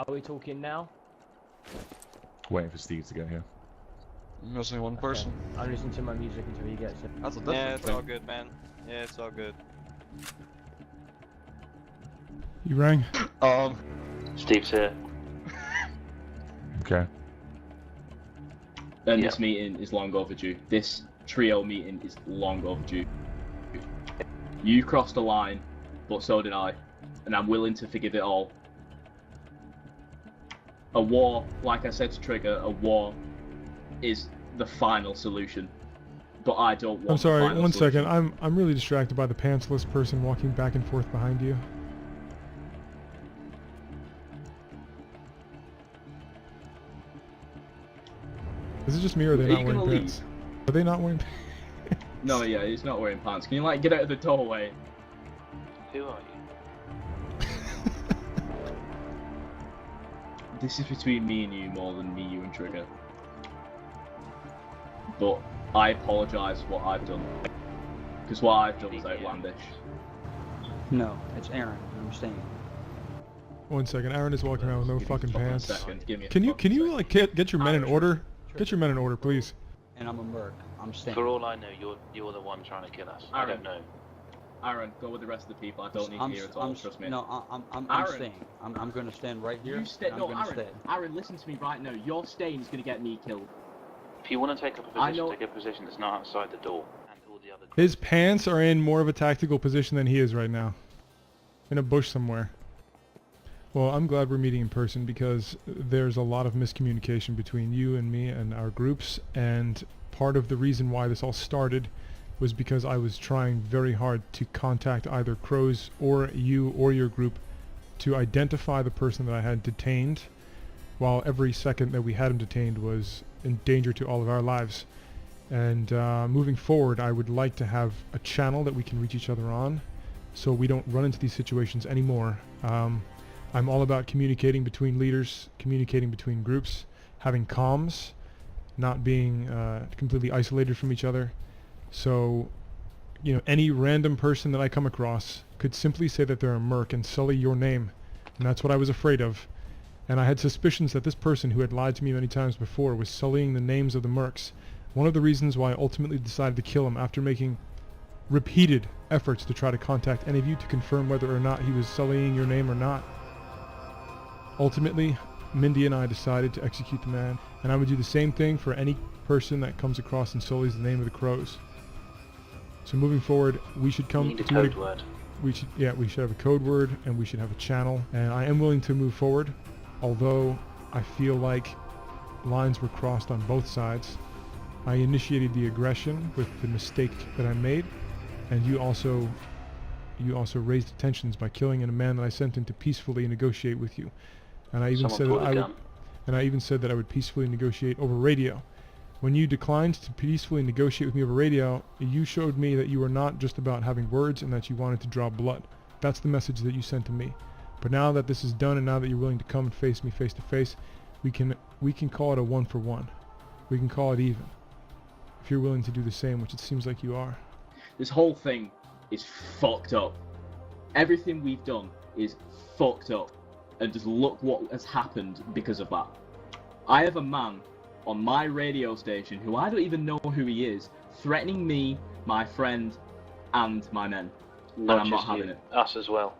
Are we talking now? Waiting for Steve to get here. Missing one person. I'm listening to my music until he gets it. That's a different Yeah, it's thing. all good, man. Yeah, it's all good. You rang? Steve's here. Okay. And this meeting is long overdue. This trio meeting is long overdue. You crossed the line, but so did I, and I'm willing to forgive it all. A war, like I said to Trigger, a war is the final solution. But I don't want I'm sorry, the final one solution. second. I'm really distracted by the pantsless person walking back and forth behind you. Is it just me or are they not wearing pants? Are they not wearing pants? No, yeah, he's not wearing pants. Can you, like, get out of the doorway? Who are you? This is between me and you more than me, you, and Trigger. But I apologise for what I've done. Because what I've done is outlandish. No, it's Aaron. I'm staying. One second, Aaron is walking around with no Give me a fucking pants. second. Give me a Can you fucking second. like get your men in order? Get your men in order, please. And I'm a merc. I'm staying. For all I know, you're the one trying to kill us. I don't know. Aaron, go with the rest of the people. I don't need to hear it all. Trust me. No, I'm Aaron. staying. I'm gonna stand right here. You stay. and I'm No, gonna Aaron. stay. Aaron, listen to me right now. Your staying is going to get me killed. If you want to take up a position, take a position that's not outside the door. And all the other. His pants are in more of a tactical position than he is right now. In a bush somewhere. Well, I'm glad we're meeting in person because there's a lot of miscommunication between you and me and our groups, and part of the reason why this all started was because I was trying very hard to contact either Crows or you or your group to identify the person that I had detained, while every second that we had him detained was in danger to all of our lives. And moving forward, I would like to have a channel that we can reach each other on so we don't run into these situations anymore. I'm all about communicating between leaders, communicating between groups, having comms, not being completely isolated from each other. So, you know, any random person that I come across could simply say that they're a merc and sully your name. And that's what I was afraid of. And I had suspicions that this person who had lied to me many times before was sullying the names of the mercs. One of the reasons why I ultimately decided to kill him after making repeated efforts to try to contact any of you to confirm whether or not he was sullying your name or not. Ultimately, Mindy and I decided to execute the man, and I would do the same thing for any person that comes across and sullies the name of the Crows. So moving forward, we should come need a to code word. we should have a code word, and we should have a channel, and I am willing to move forward, although I feel like lines were crossed on both sides. I initiated the aggression with the mistake that I made, and you also raised tensions by killing a man that I sent in to peacefully negotiate with you. And I even said that I would peacefully negotiate over radio. When you declined to peacefully negotiate with me over radio, you showed me that you were not just about having words and that you wanted to draw blood. That's the message that you sent to me. But now that this is done and now that you're willing to come and face me face to face, we can call it a 1-for-1. We can call it even. If you're willing to do the same, which it seems like you are. This whole thing is fucked up. Everything we've done is fucked up. And just look what has happened because of that. I have a man on my radio station who I don't even know who he is, threatening me, my friend, and my men. And I'm not having it. Us as well.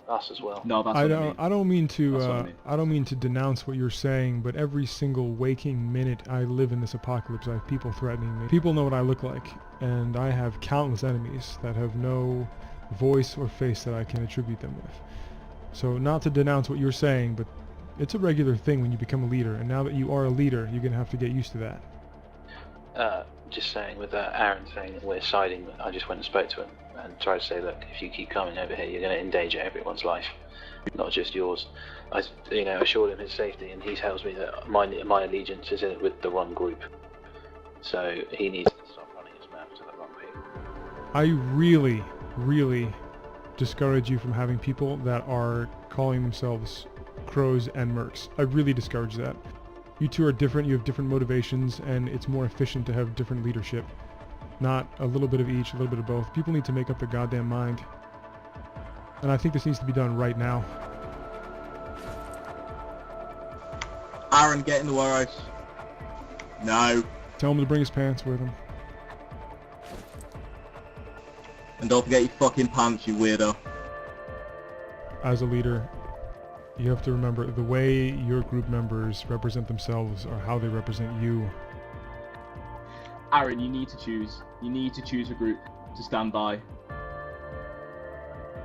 Us as well. No, that's I what don't. I mean. I don't mean to. That's what I mean. I don't mean to denounce what you're saying, but every single waking minute I live in this apocalypse, I have people threatening me. People know what I look like, and I have countless enemies that have no voice or face that I can attribute them with. So not to denounce what you're saying, but it's a regular thing when you become a leader, and now that you are a leader, you're gonna have to get used to that. Just saying, with Aaron saying that we're siding, I just went and spoke to him and tried to say, look, if you keep coming over here, you're going to endanger everyone's life, not just yours. I, assured him his safety, and he tells me that my allegiance is with the wrong group. So he needs to stop running his mouth to the wrong people. I really, really discourage you from having people that are calling themselves Crows and Mercs. I really discourage that. You two are different, you have different motivations, and it's more efficient to have different leadership. Not a little bit of each, a little bit of both. People need to make up their goddamn mind. And I think this needs to be done right now. Aaron, get in the warehouse. No. Tell him to bring his pants with him. And don't forget your fucking pants, you weirdo. As a leader, you have to remember the way your group members represent themselves or how they represent you. Aaron, you need to choose. You need to choose a group to stand by.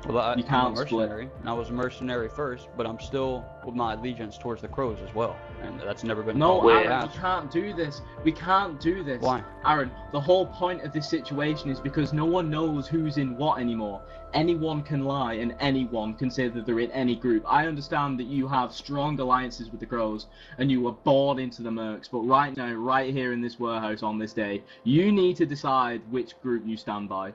Well, You I'm can't a mercenary, and I was a mercenary first, but I'm still with my allegiance towards the Crows as well, and that's never been No, followed Aaron, past. we can't do this. We can't do this. Why? Aaron, the whole point of this situation is because no one knows who's in what anymore. Anyone can lie, and anyone can say that they're in any group. I understand that you have strong alliances with the Crows, and you were born into the Mercs, but right now, right here in this warehouse on this day, you need to decide which group you stand by.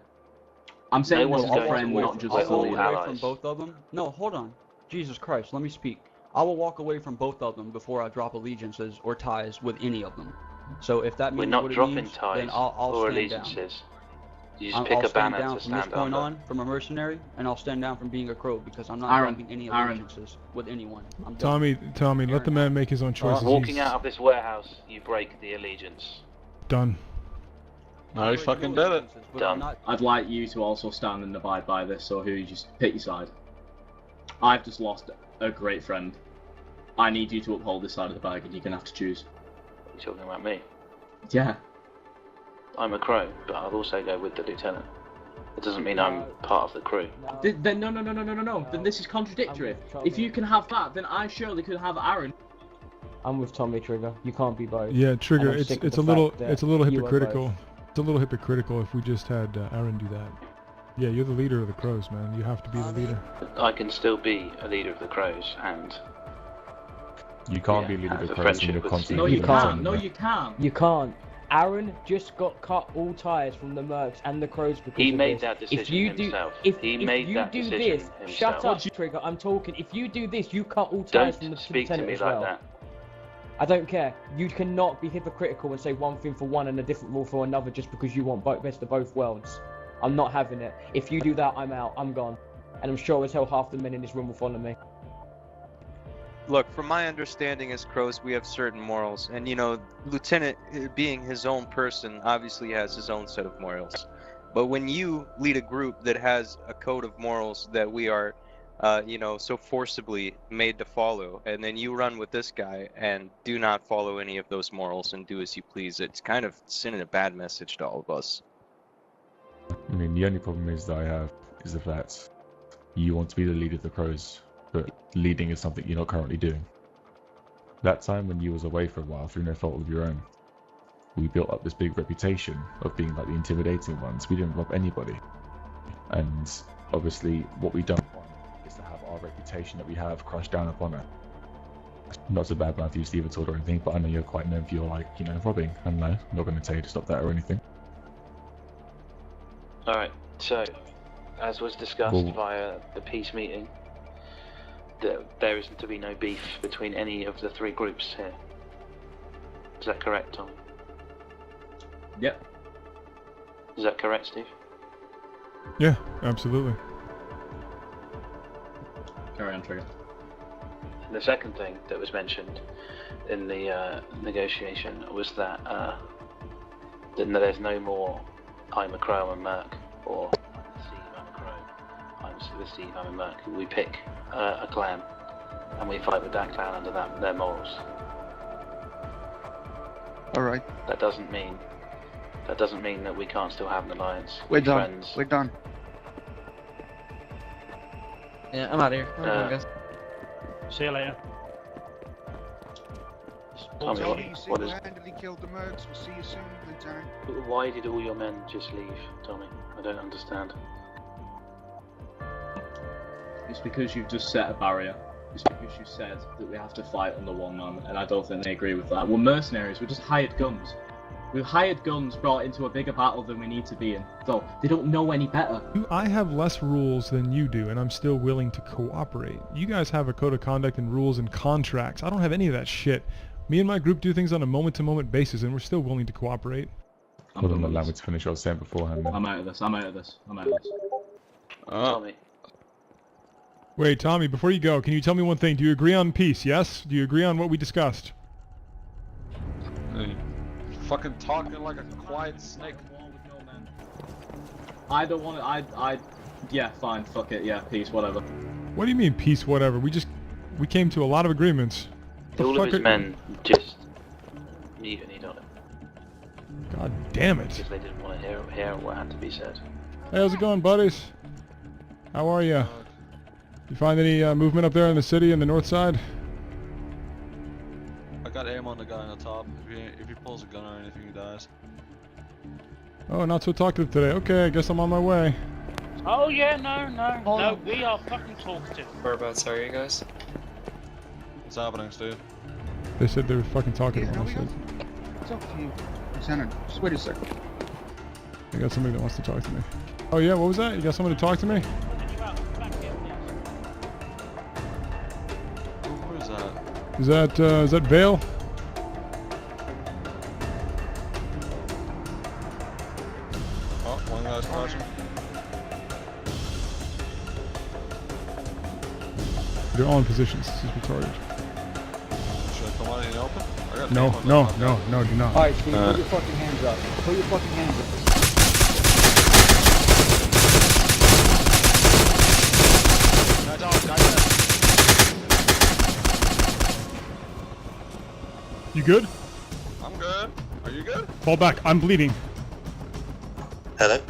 I'm saying one's this as a going friend, to not walk just away as a I'll walk leader. away allies. from both of them. No, hold on. Jesus Christ, let me speak. I will walk away from both of them before I drop allegiances or ties with any of them. So if that means We're not what it dropping means, ties then I'll or stand down. allegiances. You just I'll pick a stand banner down to from this stand point under. on from a mercenary, and I'll stand down from being a Crow because I'm not Aaron, dropping any Aaron. allegiances with anyone. I'm done. Tommy, let the man make his own choices. Walking He's out of this warehouse, you break the allegiance. done. No, he fucking did it. But Done. I'm not, I'd like you to also stand and abide by this, so who you just pick your side. I've just lost a great friend. I need you to uphold this side of the bag, and you're gonna have to choose. You're talking about me. Yeah. I'm a crow, but I'll also go with the lieutenant. It doesn't mean I'm part of the crew. No. Then no. Then this is contradictory. If you can have that, then I surely could have Aaron. I'm with Tommy, Trigger. You can't be both. Yeah, Trigger. And I'm It's sick of it's the a little fact that it's a little you are both. hypocritical. It's a little hypocritical if we just had Aaron do that. Yeah, you're the leader of the Crows, man. You have to be the leader. I can still be a leader of the crows, and You can't Yeah, be leader of have the a crows when friendship you're with constantly No, You you leading can't. can't. someone No, there. you can't. You can't. Aaron just got cut all ties from the Mercs and the Crows because he of made this. that decision if you himself. Do, if, He if made you that do decision this, himself. shut up, Trigger. I'm talking. If you do this, you cut all ties from the Don't speak to lieutenant me as like well. that. I don't care. You cannot be hypocritical and say one thing for one and a different rule for another just because you want best of both worlds. I'm not having it. If you do that, I'm out. I'm gone. And I'm sure as hell half the men in this room will follow me. Look, from my understanding as Crows, we have certain morals, and you know, Lieutenant, being his own person, obviously has his own set of morals. But when you lead a group that has a code of morals that we are, you know, so forcibly made to follow, and then you run with this guy and do not follow any of those morals and do as you please, it's kind of sending a bad message to all of us. I mean, the only problem is that I have is the fact you want to be the leader of the crows, but leading is something you're not currently doing. That time when you was away for a while through no fault of your own, we built up this big reputation of being like the intimidating ones. We didn't rob anybody. And obviously what we don't want is to have our reputation that we have crushed down upon it. Not so bad mouth you, Steve, at all or anything, but I know you're quite known for your, like, you know, robbing. And no, I'm not going to tell you to stop that or anything. Alright, so, as was discussed Well- via the peace meeting, there is to be no beef between any of the three groups here. Is that correct, Tom? Yep. Is that correct, Steve? Yeah, absolutely. Carry on, Trigger. And the second thing that was mentioned in the negotiation was that there's no more I'm a crow, I'm a merc, or I'm Steve, I'm a crow, I'm with Steve, I'm a merc. We pick a clan and we fight with that clan under their morals. Alright, That doesn't mean that we can't still have an alliance. we're be done. friends. We're done. Yeah, I'm out of here. I'm going, guys. See you later. Tommy, Tell me you what is? single-handedly killed the Mercs. We'll see you soon, Lieutenant. Why did all your men just leave, Tommy? I don't understand. It's because you've just set a barrier. It's because you said that we have to fight under one man, and I don't think they agree with that. We're mercenaries, we're just hired guns. We're hired guns brought into a bigger battle than we need to be in. So, they don't know any better. I have less rules than you do, and I'm still willing to cooperate. You guys have a code of conduct and rules and contracts. I don't have any of that shit. Me and my group do things on a moment-to-moment basis, and we're still willing to cooperate. Hold on, allow me to finish what I was saying beforehand. Then. I'm out of this, I'm out of this, I'm out of this. Tommy. Wait, Tommy, before you go, can you tell me one thing? Do you agree on peace, yes? Do you agree on what we discussed? fucking talking like a quiet snake. I don't want to. Yeah, fine. Fuck it. Yeah, peace. Whatever. What do you mean peace? Whatever. We came to a lot of agreements. The All of fuck his men just mutinied on him God damn it. because they didn't want to hear what had to be said. Hey, how's it going, buddies? How are ya? You find any movement up there in the city in the north side? I got aim on the guy on the top. If he pulls a gun or anything, he dies. Oh, not so talkative today. Okay, I guess I'm on my way. Oh yeah, no, we are fucking talkative. Whereabouts are you guys? What's happening, Steve? They said they were fucking talkative when I said. It's up to you, Lieutenant. Just wait a second. I got somebody that wants to talk to me. Oh yeah, what was that? You got someone to talk to me? Who is that? Is that Vale? Oh, one guy's crouching. They're all in positions. This is retarded. Should I come out in the open? I got No, aim on no, that no, no, do not. Alright, Steve, put your fucking hands up. Put your fucking hands up. You good? I'm good. Are you good? Fall back. I'm bleeding. Hello?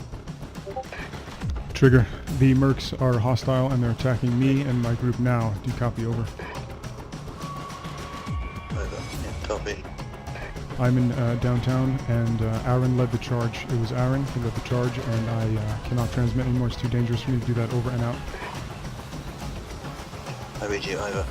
Trigger. The mercs are hostile and they're attacking me and my group now. Do you copy? Over. Over. Yeah, copy. I'm in downtown and Aaron led the charge. It was Aaron who led the charge and I cannot transmit anymore. It's too dangerous for me to do that. Over and out. I read you. Over.